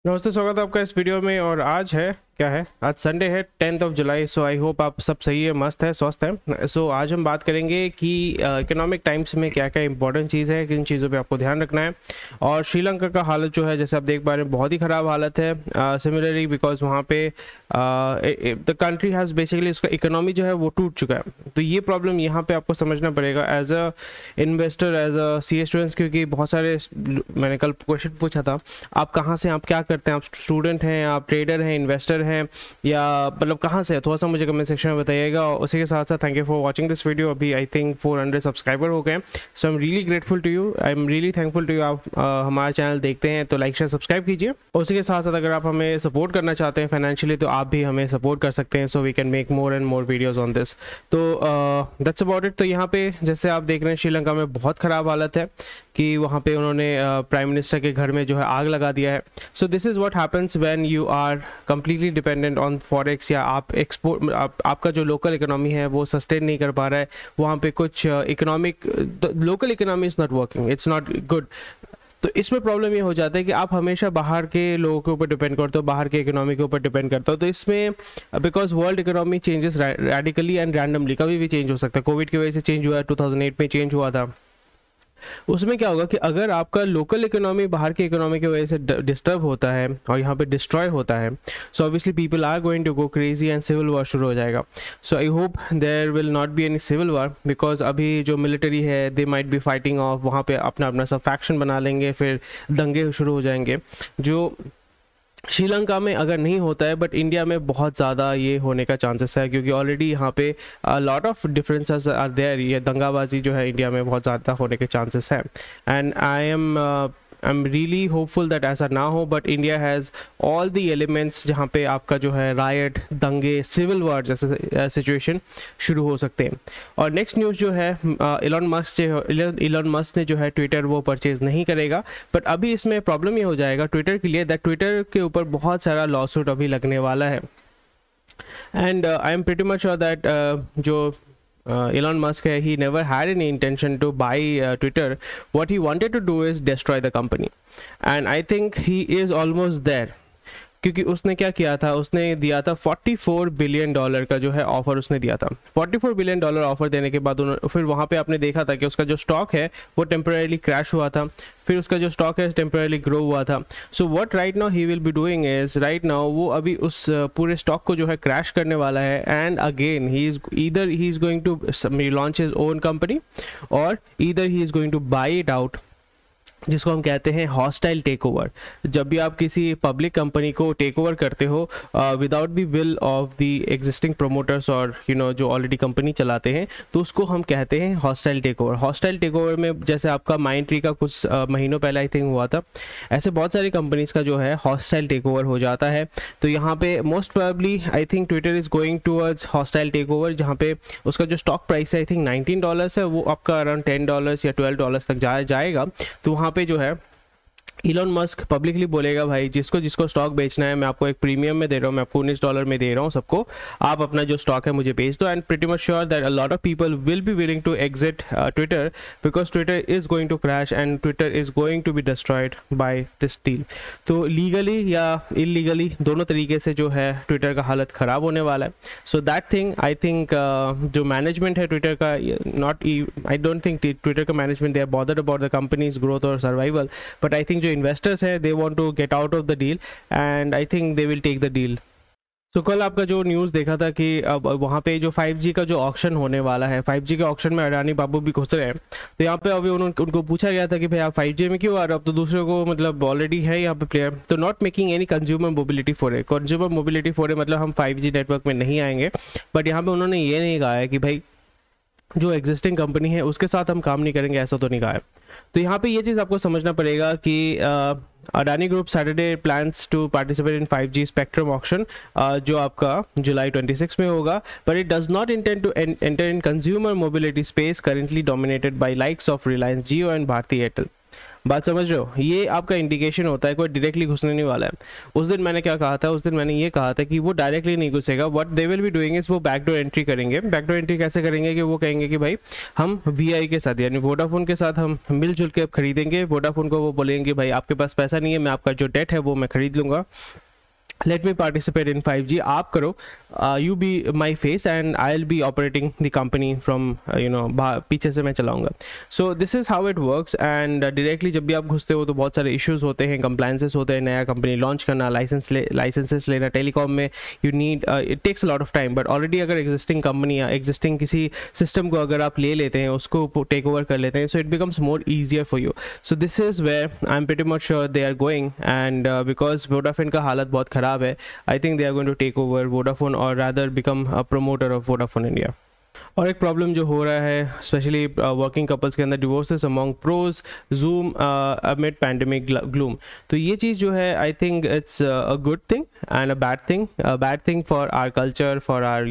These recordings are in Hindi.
नमस्ते, स्वागत है आपका इस वीडियो में। और आज है क्या है, आज संडे है 10th of July. So I hope आप सब सही है, मस्त है, स्वस्थ है। सो आज हम बात करेंगे कि इकोनॉमिक टाइम्स में क्या क्या इंपॉर्टेंट चीज़ है, किन चीज़ों पे आपको ध्यान रखना है। और श्रीलंका का हालत जो है, जैसे आप देख पा रहे हैं, बहुत ही ख़राब हालत है। सिमिलरली बिकॉज वहाँ पे द कंट्री हैज़ बेसिकली, उसका इकोनॉमी जो है वो टूट चुका है। तो ये प्रॉब्लम यहाँ पे आपको समझना पड़ेगा as a investor, as a C students, क्योंकि बहुत सारे, मैंने कल क्वेश्चन पूछा था, आप कहाँ से, आप क्या करते हैं, आप स्टूडेंट हैं, आप ट्रेडर हैं, इन्वेस्टर हैं, या मतलब कहाँ से है, थोड़ा सा मुझे कमेंट सेक्शन में बताइएगा। और उसी के साथ साथ thank you for watching this video. अभी आई थिंक 400 सब्सक्राइबर हो गए। So I am really grateful to you, I am really thankful to you. आप हमारा चैनल देखते हैं तो लाइक शेयर सब्सक्राइब कीजिए। उसी के साथ साथ अगर आप हमें सपोर्ट करना चाहते हैं फाइनेंशियली, तो आप भी हमें सपोर्ट कर सकते हैं। So we can make more and more videos on this. तो दैट्स अबाउट इट। तो यहाँ पे जैसे आप देख रहे हैं, श्रीलंका में बहुत ख़राब हालत है कि वहाँ पे उन्होंने प्राइम मिनिस्टर के घर में जो है आग लगा दिया है। So this is what happens when you are completely dependent on forex, या आप एक्सपोर्ट, आपका जो लोकल इकोनॉमी है वो सस्टेन नहीं कर पा रहा है। वहाँ पे कुछ economic, local economy is not working, it's not good. तो इसमें प्रॉब्लम ये हो जाता है कि आप हमेशा बाहर के लोगों के ऊपर डिपेंड करते हो, बाहर के इकोनॉमी के ऊपर डिपेंड करते हो। तो इसमें because world economy changes radically and randomly, कभी भी चेंज हो सकता है। कोविड की वजह से चेंज हुआ है, 2008 में चेंज हुआ था। उसमें क्या होगा कि अगर आपका लोकल इकोनॉमी बाहर की इकोनॉमी की वजह से डिस्टर्ब होता है और यहाँ पे डिस्ट्रॉय होता है, so obviously people are going to go crazy and civil war शुरू हो जाएगा। So I hope there will not be any civil war, because अभी जो मिलिट्री है they might be fighting off, वहाँ पे अपना अपना सब फैक्शन बना लेंगे, फिर दंगे शुरू हो जाएंगे। जो श्रीलंका में अगर नहीं होता है, बट इंडिया में बहुत ज़्यादा ये होने का चांसेस है, क्योंकि ऑलरेडी यहाँ पे lot of differences are there. ये दंगाबाजी जो है इंडिया में बहुत ज़्यादा होने के चांसेस है। And I am really hopeful that ऐसा ना हो, but India has all the elements जहाँ पे आपका जो है रायट, दंगे, सिविल वॉर जैसे सिचुएशन शुरू हो सकते हैं। और नेक्स्ट न्यूज़ जो है, इलॉन मस्क ने जो है ट्विटर वो परचेज नहीं करेगा। बट अभी इसमें प्रॉब्लम ये हो जाएगा ट्विटर के लिए, दैट ट्विटर के ऊपर बहुत सारा लॉसूट अभी लगने वाला है। And I am pretty much sure that जो Elon Musk, he never had any intention to buy Twitter. What he wanted to do is destroy the company, and I think he is almost there. क्योंकि उसने क्या किया था, उसने दिया था $44 बिलियन का जो है ऑफर उसने दिया था। $44 बिलियन ऑफर देने के बाद फिर वहाँ पे आपने देखा था कि उसका जो स्टॉक है वो टेम्परेली क्रैश हुआ था, फिर उसका जो स्टॉक है टेम्परेली ग्रो हुआ था। So what right now he will be doing is, right now वो अभी उस पूरे स्टॉक को जो है क्रैश करने वाला है। And again he is going to launch his own company, और either he is going to buy it out, जिसको हम कहते हैं हॉस्टाइल टेक ओवर। जब भी आप किसी पब्लिक कंपनी को टेक ओवर करते हो without the will of the existing promoters, और जो ऑलरेडी कंपनी चलाते हैं, तो उसको हम कहते हैं hostile take over. Hostile take over में जैसे आपका माइंडट्री का कुछ महीनों पहले आई थिंक हुआ था, ऐसे बहुत सारी कंपनीज का जो है हॉस्टाइल टेक ओवर हो जाता है। तो यहाँ पे most probably I think Twitter is going towards hostile take over, जहाँ पे उसका जो स्टॉक प्राइस है आई थिंक $19 है, वो आपका अराउंड $10 या $12 तक जाएगा। तो वहाँ पे जो है इलॉन मस्क पब्लिकली बोलेगा, भाई जिसको जिसको स्टॉक बेचना है, मैं आपको एक प्रीमियम में दे रहा हूँ, मैं आपको $19 में दे रहा हूँ सबको, आप अपना जो स्टॉक है मुझे बेच दो। And pretty much sure that a lot of people will be willing to exit Twitter, because Twitter is going to crash and Twitter is going to be destroyed by this deal. तो लीगली या इलीगली दोनों तरीके से जो है ट्विटर का हालत ख़राब होने वाला है। So that thing I think जो मैनेजमेंट है ट्विटर का, not I don't think Twitter का management they are bothered about the company's growth और सर्वाइवल, बट आई थिंक जो इन्वेस्टर्स है they want to get out of the deal, and I think they will take the deal. सो कल आपका जो न्यूज़ देखा था कि अब वहाँ पे जो 5G का जो ऑक्शन होने वाला है, 5G के ऑक्शन में अडानी बाबू भी घुस रहे हैं। तो यहाँ पे अभी उनको पूछा गया था कि भाई आप 5G में क्यों आ रहे हो, अब तो दूसरे को मतलब ऑलरेडी है यहाँ पे प्लेयर। तो not making any consumer mobility for a, consumer mobility for a मतलब हम 5G नेटवर्क में नहीं आएंगे। बट यहाँ पे उन्होंने ये नहीं कहा है कि भाई जो एग्जिस्टिंग कंपनी है उसके साथ हम काम नहीं करेंगे, ऐसा तो नहीं कहा है। तो यहाँ पे ये चीज़ आपको समझना पड़ेगा कि Adani group Saturday plans to participate in 5G spectrum auction, जो आपका जुलाई 26 में होगा, but it does not intend to enter in consumer mobility space currently dominated by likes of Reliance Jio and Bharti Airtel. बात समझ रहे हो? ये आपका इंडिकेशन होता है कोई डायरेक्टली घुसने नहीं वाला है। उस दिन मैंने क्या कहा था, उस दिन मैंने ये कहा था कि वो डायरेक्टली नहीं घुसेगा। What they will be doing is वो बैकडोर एंट्री करेंगे। बैकडोर एंट्री कैसे करेंगे कि वो कहेंगे कि भाई हम वीआई के साथ यानी वोडाफोन के साथ हम मिलजुल के अब खरीदेंगे। वोडाफोन को वो बोलेंगे कि भाई आपके पास पैसा नहीं है, मैं आपका जो डेट है वो मैं खरीद लूँगा, let me participate in 5G। आप करो, you be my face and I will be operating the company from पीछे से मैं चलाऊंगा। सो this is how it works. And directly जब भी आप घुसते हो तो बहुत सारे इश्यूज होते हैं, कंप्लाइंसेस होते हैं, नया कंपनी लॉन्च करना, लाइसेंसेस लेना। टेलीकॉम में you need it takes a lot of time, but already अगर एग्जिस्टिंग कंपनी या एग्जिस्टिंग किसी सिस्टम को अगर आप ले लेते हैं, उसको टेक ओवर कर लेते हैं, so it becomes more easier for you. So this is where I am pretty much sure they are going. And because Vodafone का हालत बहुत ख़राब है, I think they are going to take over Vodafone और rather become a promoter of Vodafone India. और एक प्रॉब्लम जो हो रहा है स्पेशली वर्किंग कपल्स के अंदर, divorces among pros zoom amid pandemic gloom. तो ये चीज़ जो है I think it's a good thing and a bad thing for our culture, for our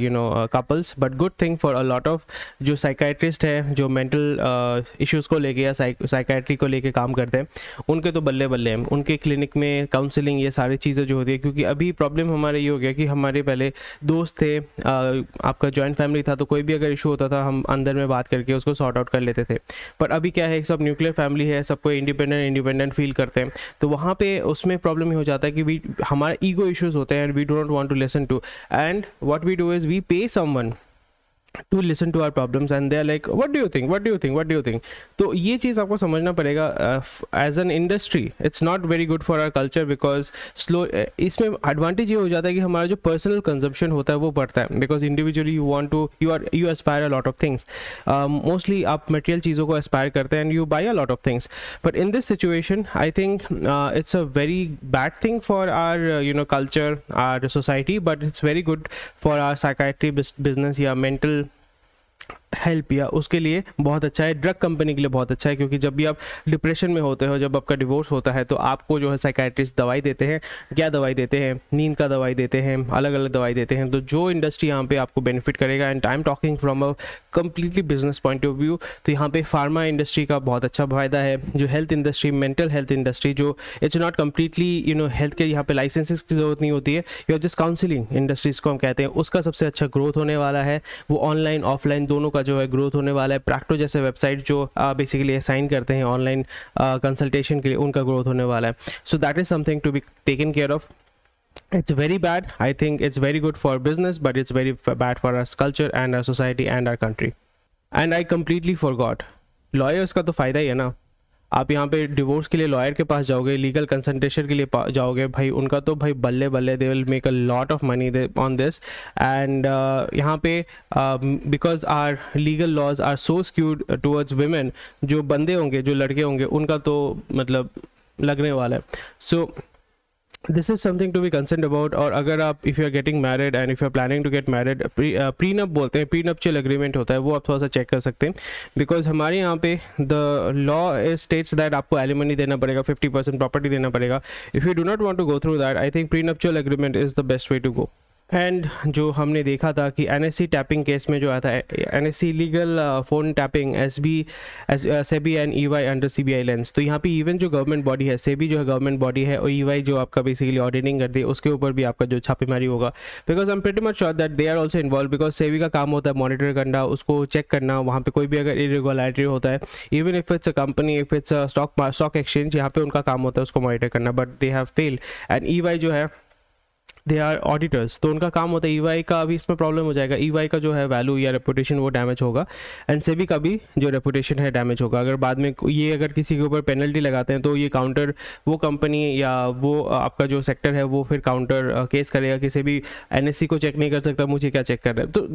couples, but good thing for a lot of जो साइकाइट्रिस्ट है, जो मेंटल इश्यूज़ को लेके या साइकाइट्री को लेके काम करते हैं, उनके तो बल्ले बल्ले हैं। उनके क्लिनिक में काउंसलिंग ये सारी चीज़ें जो होती है, क्योंकि अभी प्रॉब्लम हमारे ये हो गया कि हमारे पहले दोस्त थे, आपका जॉइंट फैमिली था, तो कोई भी अगर इशू होता था हम अंदर में बात करके उसको सॉर्ट आउट कर लेते थे। पर अभी क्या है, सब न्यूक्लियर फैमिली है, सबको इंडिपेंडेंट फील करते हैं, तो वहाँ पे उसमें प्रॉब्लम ही हो जाता है कि हमारा ईगो इश्यूज होते हैं and we do not want to listen to, and what we do is we pay someone to listen to our problems and they're like what do you think। तो ये चीज़ आपको समझना पड़ेगा as an industry, it's not very good for our culture, because slow इसमें एडवांटेज ये हो जाता है कि हमारा जो पर्सनल कंजम्पशन होता है वो बढ़ता है, because individually you aspire a lot of things. Mostly आप मटेरियल चीज़ों को एस्पायर करते हैं and you buy a lot of things, but in this situation I think it's a very bad thing for our culture, our society, but it's very good for our psychiatry business या मेंटल हेल्प, या उसके लिए बहुत अच्छा है। ड्रग कंपनी के लिए बहुत अच्छा है, क्योंकि जब भी आप डिप्रेशन में होते हो, जब आपका डिवोर्स होता है, तो आपको जो है साइकाइट्रिस्ट दवाई देते हैं। क्या दवाई देते हैं? नींद का दवाई देते हैं, अलग अलग दवाई देते हैं। तो जो इंडस्ट्री यहाँ पे आपको बेनिफिट करेगा, and I am talking from a completely business point of view, तो यहाँ पे फार्मा इंडस्ट्री का बहुत अच्छा फायदा है। जो health industry, mental health industry, जो इट्स नॉट कम्प्लीटली हेल्थ के यहाँ पे लाइसेंसेस की जरूरत नहीं होती है, या जस्ट काउंसिलिंग इंडस्ट्रीज को हम कहते हैं, उसका सबसे अच्छा ग्रोथ होने वाला है। वो ऑनलाइन ऑफलाइन दोनों का जो है ग्रोथ होने वाला है। प्रैक्टो जैसे वेबसाइट जो बेसिकली असाइन करते हैं ऑनलाइन कंसल्टेशन के लिए, उनका ग्रोथ होने वाला है। So that is something to be taken care of. It's very bad. I think it's very good for business, but it's very bad for our culture and our society and our country. And I completely forgot, lawyers का तो फायदा ही है ना। आप यहाँ पे डिवोर्स के लिए लॉयर के पास जाओगे, लीगल कंसल्टेशन के लिए जाओगे, भाई उनका तो भाई बल्ले बल्ले, they will make a lot of money on this. And यहाँ पे because our legal laws are so skewed towards women, जो बंदे होंगे, जो लड़के होंगे, उनका तो मतलब लगने वाला है। So this is something to be concern about. और अगर आप if you are getting married and if you are planning to get married, prenup बोलते हैं, प्रीनप्चुअल एग्रीमेंट होता है, वो आप थोड़ा सा चेक कर सकते हैं, बिकॉज हमारे यहाँ पे द लॉ स्टेट्स दैट आपको एलिमनी देना पड़ेगा, 50% प्रॉपर्टी देना पड़ेगा। If you do not want to go through that, I think prenuptial agreement is the best way to go. And जो हमने देखा था कि एनएससी टैपिंग केस में जो आता है, NSC legal phone tapping, SEBI and EY under CBI lens, तो यहाँ पे इवन जो गवर्नमेंट बॉडी है, सेबी जो है गवर्नमेंट बॉडी है, और ईवाई जो आपका बेसिकली ऑडिटिंग करती है, उसके ऊपर भी आपका जो छापेमारी होगा, because I am pretty much sure that they are also involve, because SEBI का काम होता है मॉनिटर करना, उसको चेक करना, वहाँ पे कोई भी अगर इरेगुलरिटी होता है, even if it's a company, if it's a stock exchange, यहाँ पे उनका काम होता है उसको मॉनिटर करना, but they have failed. And EY जो है, दे आर ऑडिटर्स, तो उनका काम होता है। ईवाई का अभी इसमें प्रॉब्लम हो जाएगा, ईवाई का जो है वैल्यू या रेपुटेशन वो डैमेज होगा, एंड सेबी का भी जो रेपुटेशन है डैमेज होगा। अगर बाद में ये अगर किसी के ऊपर पेनल्टी लगाते हैं, तो ये काउंटर, वो कंपनी या वो आपका जो सेक्टर है, वो फिर काउंटर केस करेगा कि सेबी एनएससी को चेक नहीं कर सकता, मुझे क्या चेक कर रहा है। तो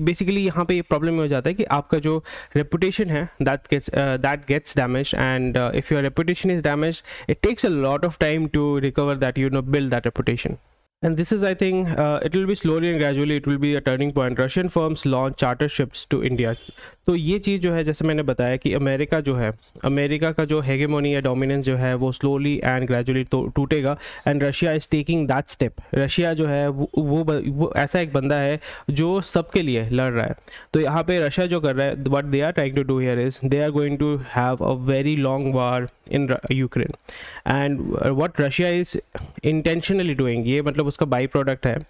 बेसिकली यहाँ पे ये प्रॉब्लम हो जाता है कि आपका जो रेपुटेशन है that gets damage, and if your reputation is damage, it takes a lot of time to recover that, build that reputation. And this is, I think, it will be slowly and gradually it will be a turning point. Russian firms launch charter ships to India. तो ये चीज़ जो है, जैसे मैंने बताया कि अमेरिका जो है, अमेरिका का जो हेगेमोनी या डोमिनेंस जो है वो स्लोली एंड ग्रेजुअली टूटेगा, and Russia is taking that step. Russia जो है वो ऐसा एक बंदा है जो सबके लिए लड़ रहा है. तो यहाँ पे रशिया जो कर रहा है, what they are trying to do here is they are going to have a very long war in Ukraine. And what Russia is intentionally doing, ये मतलब उसका बाई प्रोडक्ट है.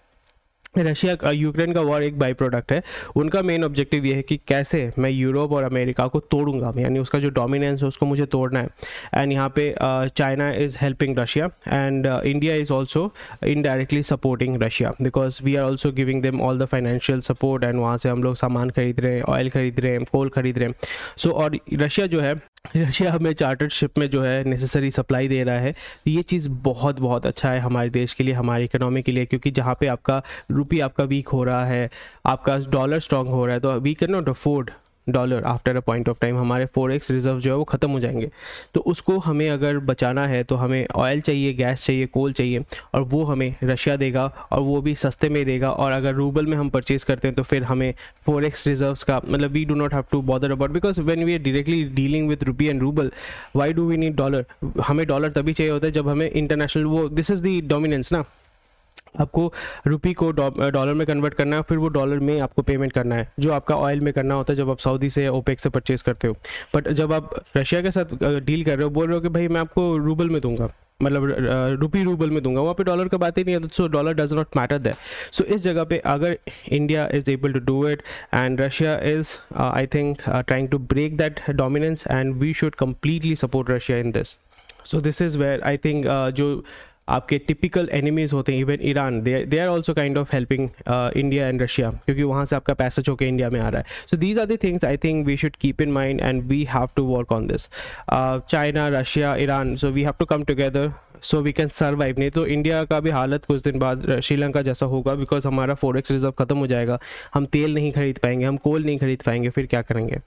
रशिया का यूक्रेन का वॉर एक बाई प्रोडक्ट है. उनका मेन ऑब्जेक्टिव ये है कि कैसे मैं यूरोप और अमेरिका को तोड़ूंगा, यानी उसका जो डोमिनेंस है उसको मुझे तोड़ना है. एंड यहाँ पे China is helping Russia, and India is also indirectly supporting Russia, because we are also giving them all the financial support. And वहाँ से हम लोग सामान खरीद रहे हैं, ऑयल खरीद रहे हैं, कोल खरीद रहे हैं. सो और रशिया जो है, रशिया हमें चार्टर्ड शिप में जो है नेसेसरी सप्लाई दे रहा है. ये चीज़ बहुत बहुत अच्छा है हमारे देश के लिए, हमारी इकोनॉमी के लिए, क्योंकि जहाँ पे आपका रुपी आपका वीक हो रहा है, आपका डॉलर स्ट्रांग हो रहा है, तो we can not afford dollar after a point of time. हमारे फॉरेक्स रिजर्व जो है वो ख़त्म हो जाएंगे. तो उसको हमें अगर बचाना है तो हमें ऑयल चाहिए, गैस चाहिए, कोल चाहिए, और वो हमें रशिया देगा, और वो भी सस्ते में देगा. और अगर रूबल में हम परचेज करते हैं तो फिर हमें फॉरेक्स रिजर्व्स का मतलब we do not have to bother about, because when we are directly dealing with rupee and rouble, why do we need dollar. हमें डॉलर तभी चाहिए होता है जब हमें इंटरनेशनल वो, दिस इज़ द डोमिनेंस ना, आपको रुपी को डॉलर में कन्वर्ट करना है, फिर वो डॉलर में आपको पेमेंट करना है, जो आपका ऑयल में करना होता है जब आप सऊदी से ओपेक से परचेज करते हो. बट जब आप रशिया के साथ डील कर रहे हो, बोल रहे हो कि भाई मैं आपको रूबल में दूंगा, मतलब रुपी रूबल में दूंगा, वहाँ पे डॉलर का बात ही नहीं है. So dollar does not matter that. So इस जगह पे अगर India is able to do it, and Russia is I think trying to break that dominance, and we should completely support Russia in this. So this is where I think जो आपके टिपिकल एनिमीज होते हैं, even Iran, they are also kind of helping India and Russia, क्योंकि वहाँ से आपका पैसेज होकर इंडिया में आ रहा है. So these are the things I think we should keep in mind, and we have to work on this. China, Russia, Iran, so we have to come together so we can survive. नहीं तो इंडिया का भी हालत कुछ दिन बाद श्रीलंका जैसा होगा, बिकॉज हमारा फॉरेक्स रिजर्व खत्म हो जाएगा, हम तेल नहीं खरीद पाएंगे, हम कोल नहीं खरीद पाएंगे, फिर क्या करेंगे.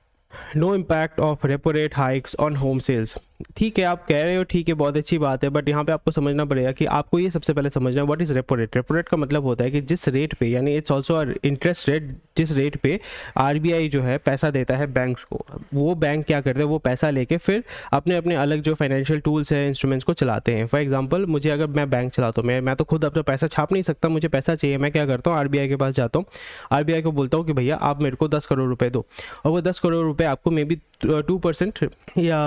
No impact of repo rate hikes on home sales. ठीक है, आप कह रहे हो, ठीक है, बहुत अच्छी बात है, बट यहाँ पे आपको समझना पड़ेगा कि आपको ये सबसे पहले समझना है what is repo rate. Repo rate का मतलब होता है कि जिस रेट पे, यानी इट्स ऑल्सो इंटरेस्ट रेट, जिस रेट पे आरबीआई जो है पैसा देता है बैंक्स को, वो बैंक क्या करते हैं, वो पैसा लेके फिर अपने अपने अलग जो फाइनेंशियल टूल्स हैं, इंस्ट्रूमेंट्स को चलाते हैं. फॉर एग्जांपल, मुझे अगर मैं बैंक चलाता हूँ, मैं तो खुद अपना पैसा छाप नहीं सकता, मुझे पैसा चाहिए, मैं क्या करता हूँ, आरबीआई के पास जाता हूँ, आरबीआई को बोलता हूँ कि भैया आप मेरे को 10 करोड़ रुपए दो, और वो 10 करोड़ रुपए आपको मे बी 2% या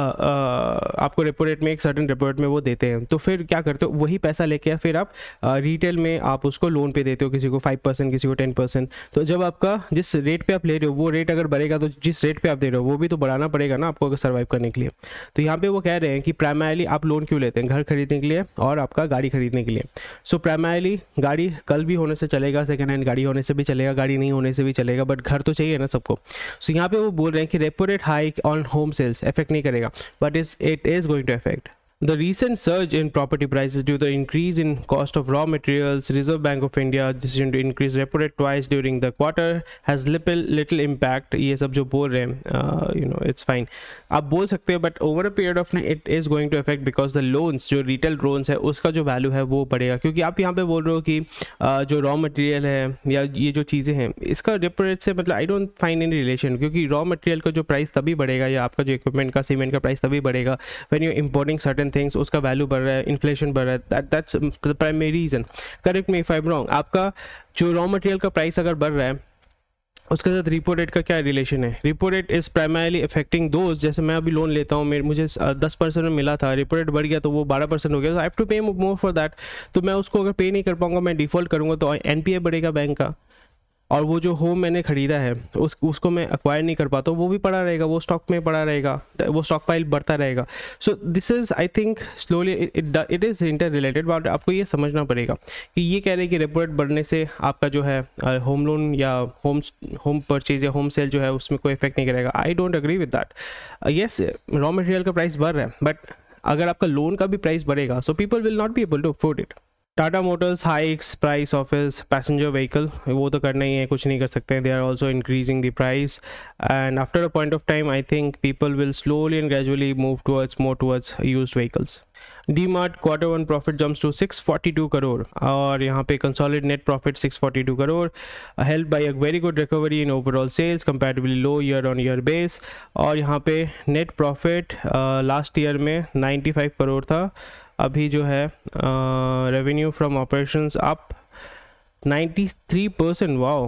आपको रेपो रेट में एक सर्टेन रेपो रेट में वो देते हैं. तो फिर क्या करते हो, वही पैसा लेके फिर आप रिटेल में आप उसको लोन पे देते हो, किसी को 5%, किसी को 10%. तो जब आपका जिस रेट पे आप ले रहे हो वो रेट अगर बढ़ेगा, तो जिस रेट पे आप दे रहे हो वो भी तो बढ़ाना पड़ेगा ना आपको, अगर सर्वाइव करने के लिए. तो यहाँ पे वो कह रहे हैं कि प्राइमरीली आप लोन क्यों लेते हैं, घर खरीदने के लिए और आपका गाड़ी खरीदने के लिए. सो प्राइमरीली गाड़ी कल भी होने से चलेगा, सेकेंड हैंड गाड़ी होने से भी चलेगा, गाड़ी नहीं होने से भी चलेगा, बट घर तो चाहिए ना सबको. सो यहाँ पे वो बोल रहे हैं कि repo rate hike on home sales effect नहीं करेगा, but it is going to effect. The recent surge in property prices due to the increase in cost of raw materials, Reserve Bank of India decision to increase repo rate twice during the quarter has little impact. ये सब जो बोल रहे हैं, it's fine. आप बोल सकते हैं, but over a period of time it is going to affect because the loans, जो retail loans है उसका जो value है वो बढ़ेगा. क्योंकि आप यहाँ पे बोल रहे हो कि जो raw material है या ये जो चीज़ें हैं इसका repo rate से मतलब I don't find any relation, क्योंकि raw material का जो प्राइस तभी बढ़ेगा या आपका जो इक्विपमेंट का सीमेंट का प्राइस तभी बढ़ेगा when you importing certain things, उसका वैल्यू बढ़ रहा है, इन्फ्लेशन बढ़ रहा है. That's the primary reason. Correct me if I am wrong. आपका जो रॉ मटेरियल का प्राइस अगर बढ़ रहा है उसके साथ रिपो रेट का क्या रिलेशन है. Repo rate is primarily affecting those, जैसे मैं अभी लोन लेता हूँ, मुझे 10% में मिला था, रिपो रेट बढ़ गया तो वो 12% हो गया, आई हैव टू पे मोर फॉर दैट. तो मैं उसको अगर पे नहीं कर पाऊंगा, मैं डिफॉल्ट करूंगा तो एनपीए बढ़ेगा बैंक का, और वो जो होम मैंने ख़रीदा है उसको मैं एक्वायर नहीं कर पाता हूँ, वो भी पड़ा रहेगा, वो स्टॉक में पड़ा रहेगा, वो स्टॉक पाइल बढ़ता रहेगा. सो this is I think slowly it is inter related, but आपको ये समझना पड़ेगा कि ये कह रहे हैं कि रेपो रेट बढ़ने से आपका जो है होम लोन या होम परचेज या होम सेल जो है उसमें कोई इफेक्ट नहीं करेगा. I don't agree with that. Yes, raw material का प्राइस बढ़ रहा है, बट अगर आपका लोन का भी प्राइस बढ़ेगा, so people will not be able to afford it. Tata Motors hikes price of his passenger vehicle, वो तो करना ही है, कुछ नहीं कर सकते हैं. They are also increasing the price and after a point of time I think people will slowly and gradually move towards more towards used vehicles. DMart quarter 1 profit jumps to 642 crore और यहाँ पे consolidated net profit 642 crore, help by a very good recovery in overall sales comparatively low year on year base. और यहाँ पे नेट प्रॉफिट लास्ट ईयर में 95 करोड़ था, अभी जो है revenue from operations up 93%. Wow,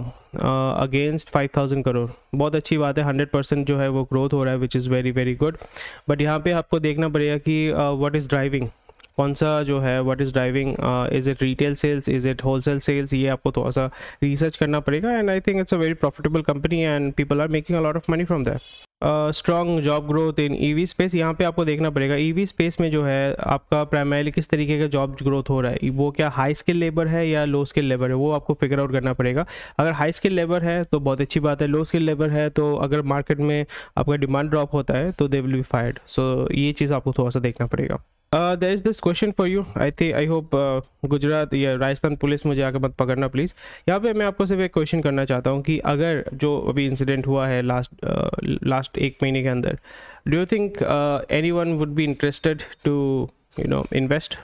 against 5000 crore. बहुत अच्छी बात है, 100% जो है वो ग्रोथ हो रहा है, which is very very good. But यहाँ पे आपको देखना पड़ेगा कि व्हाट इज़ ड्राइविंग, कौन सा जो है what is driving, is it retail sales, is it wholesale sales, ये आपको थोड़ा सा रिसर्च करना पड़ेगा. And I think it's a very profitable company and people are making a lot of money from that. Strong job growth in EV space. यहाँ पे आपको देखना पड़ेगा ईवी स्पेस में जो है आपका प्राइमरीली किस तरीके का जॉब ग्रोथ हो रहा है, वो क्या हाई स्किल लेबर है या लो स्किल लेबर है, वो आपको फिगर आउट करना पड़ेगा. अगर हाई स्किल लेबर है तो बहुत अच्छी बात है, लो स्किल लेबर है तो अगर मार्केट में आपका डिमांड ड्रॉप होता है तो they will be fired. So ये चीज़ आपको थोड़ा सा देखना पड़ेगा. There is this question for you, I hope Gujarat या राजस्थान पुलिस मुझे आके मत पकड़ना प्लीज़. यहाँ पे मैं आपको सिर्फ एक क्वेश्चन करना चाहता हूँ कि अगर जो अभी इंसिडेंट हुआ है लास्ट एक महीने के अंदर, do you think anyone would be interested to invest?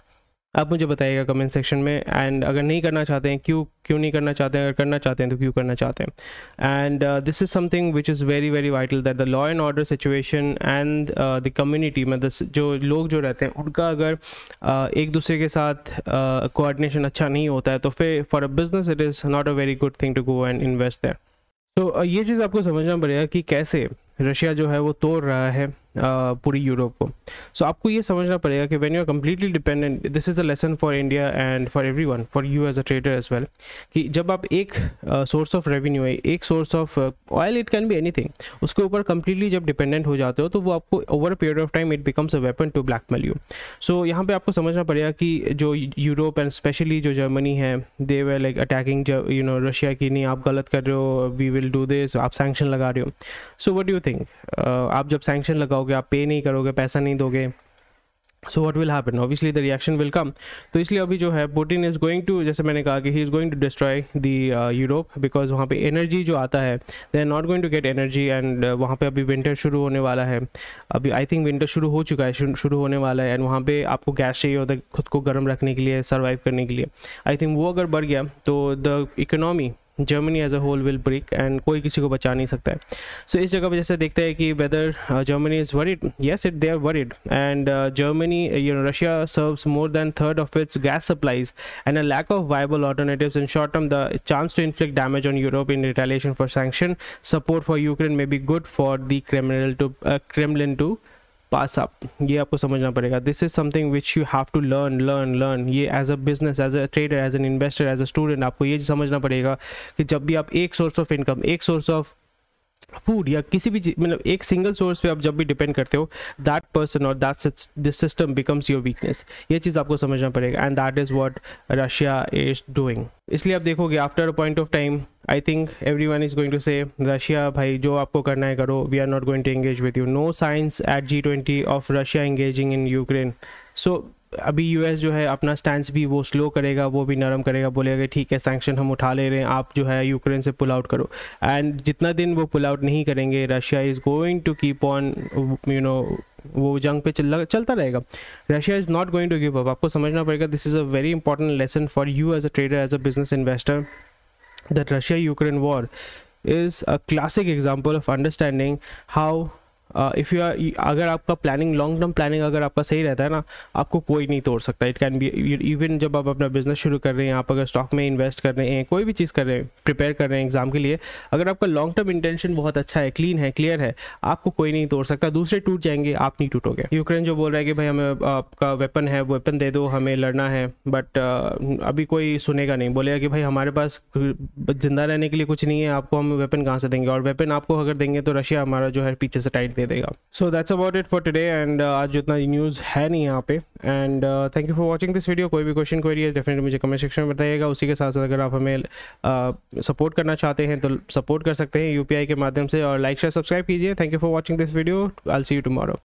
आप मुझे बताइएगा कमेंट सेक्शन में. एंड अगर नहीं करना चाहते हैं, क्यों नहीं करना चाहते हैं, अगर करना चाहते हैं तो क्यों करना चाहते हैं. And this is something which is very very vital that the law and order situation and the community, मतलब जो लोग जो रहते हैं उनका अगर एक दूसरे के साथ कोऑर्डिनेशन अच्छा नहीं होता है तो फिर for a business it is not a very good thing to go and invest there. तो ये चीज़ आपको समझना पड़ेगा कि कैसे रशिया जो है वो तोड़ रहा है पूरी यूरोप को. सो आपको ये समझना पड़ेगा कि when you are completely dependent, this is a lesson for India and for everyone, for you as a trader as well, कि जब आप एक सोर्स ऑफ रेवेन्यू है, एक source of oil, it can be anything, उसके ऊपर कम्प्लीटली जब डिपेंडेंट हो जाते हो तो वो आपको over a period of time it becomes a weapon to blackmail you. So यहाँ पे आपको समझना पड़ेगा कि जो यूरोप एंड स्पेशली जो जर्मनी है, they were like attacking Russia की, नहीं आप गलत कर रहे हो, वी विल डू दिस, आप सैंक्शन लगा रहे हो. So what do you think, आप जब सैंक्शन लगाओगे, आप पे नहीं करोगे, पैसा नहीं दोगे, so what will happen? Obviously the reaction will come. तो इसलिए अभी जो है पुतिन इज़ गोइंग टू, जैसे मैंने कहा कि he is going to destroy the Europe, because वहाँ पे एनर्जी जो आता है, they are not going to get energy. And वहाँ पे अभी विंटर शुरू होने वाला है, अभी आई थिंक विंटर शुरू हो चुका है, शुरू होने वाला है. एंड वहाँ पे आपको गैस चाहिए होता है खुद को गर्म रखने के लिए, सर्वाइव करने के लिए. आई थिंक वो अगर बढ़ गया तो the economy Germany as a whole will break and कोई किसी को बचा नहीं सकता है. सो इस जगह पर जैसे देखते हैं कि whether Germany is worried, yes it they are worried. And Germany, Russia serves more than third of its gas supplies and a lack of viable alternatives. In short term the chance to inflict damage on Europe in retaliation for sanction support for Ukraine may be good for the Kremlin to pass up. ये आपको समझना पड़ेगा. This is something which you have to learn. ये as a business, as a trader, as an investor, as a student आपको ये समझना पड़ेगा कि जब भी आप एक सोर्स ऑफ इनकम, एक सोर्स ऑफ फूड या किसी भी मतलब एक सिंगल सोर्स पे आप जब भी डिपेंड करते हो, दैट पर्सन और that this system becomes your weakness. ये चीज़ आपको समझना पड़ेगा and that is what Russia is doing. इसलिए आप देखोगे after a point of time I think everyone is going to say Russia भाई जो आपको करना है करो, we are not going to engage with you. No signs at G20 of Russia engaging in Ukraine. So अभी यूएस जो है अपना स्टैंड भी वो स्लो करेगा, वो भी नरम करेगा, बोलेगा ठीक है सैंक्शन हम उठा ले रहे हैं, आप जो है यूक्रेन से पुल आउट करो. एंड जितना दिन वो पुल आउट नहीं करेंगे, Russia is going to keep on वो जंग पे चलता रहेगा. Russia is not going to give up. आपको समझना पड़ेगा. This is a very important lesson for you as a trader, as a business investor, that Russia-Ukraine war is a classic example of understanding how if you are, अगर आपका प्लानिंग, लॉन्ग टर्म प्लानिंग अगर आपका सही रहता है ना, आपको कोई नहीं तोड़ सकता. इट कैन बी इवन जब आप अपना बिजनेस शुरू कर रहे हैं, आप अगर स्टॉक में इन्वेस्ट कर रहे हैं, कोई भी चीज़ कर रहे हैं, प्रिपेयर कर रहे हैं एग्जाम के लिए, अगर आपका लॉन्ग टर्म इंटेंशन बहुत अच्छा है, क्लीन है, क्लियर है, आपको कोई नहीं तोड़ सकता. दूसरे टूट जाएंगे, आप नहीं टूटोगे. यूक्रेन जो बोल रहा है कि भाई हमें आपका वेपन है, वेपन दे दो, हमें लड़ना है, बट अभी कोई सुनेगा नहीं. बोलेगा कि भाई हमारे पास जिंदा रहने के लिए कुछ नहीं है, आपको हम वेपन कहाँ से देंगे, और वेपन आपको अगर देंगे तो रशिया हमारा जो है पीछे से टाइट दे देगा. So that's about it for today. And आज जितना न्यूज़ है नहीं यहाँ पे. And thank you for watching this video. कोई भी क्वेश्चन क्वेरी है डेफिनेटली मुझे कमेंट सेक्शन में बताइएगा. उसी के साथ साथ अगर आप हमें सपोर्ट करना चाहते हैं तो सपोर्ट कर सकते हैं UPI के माध्यम से, और लाइक शेयर सब्सक्राइब कीजिए. Thank you for watching this video. I will see you tomorrow.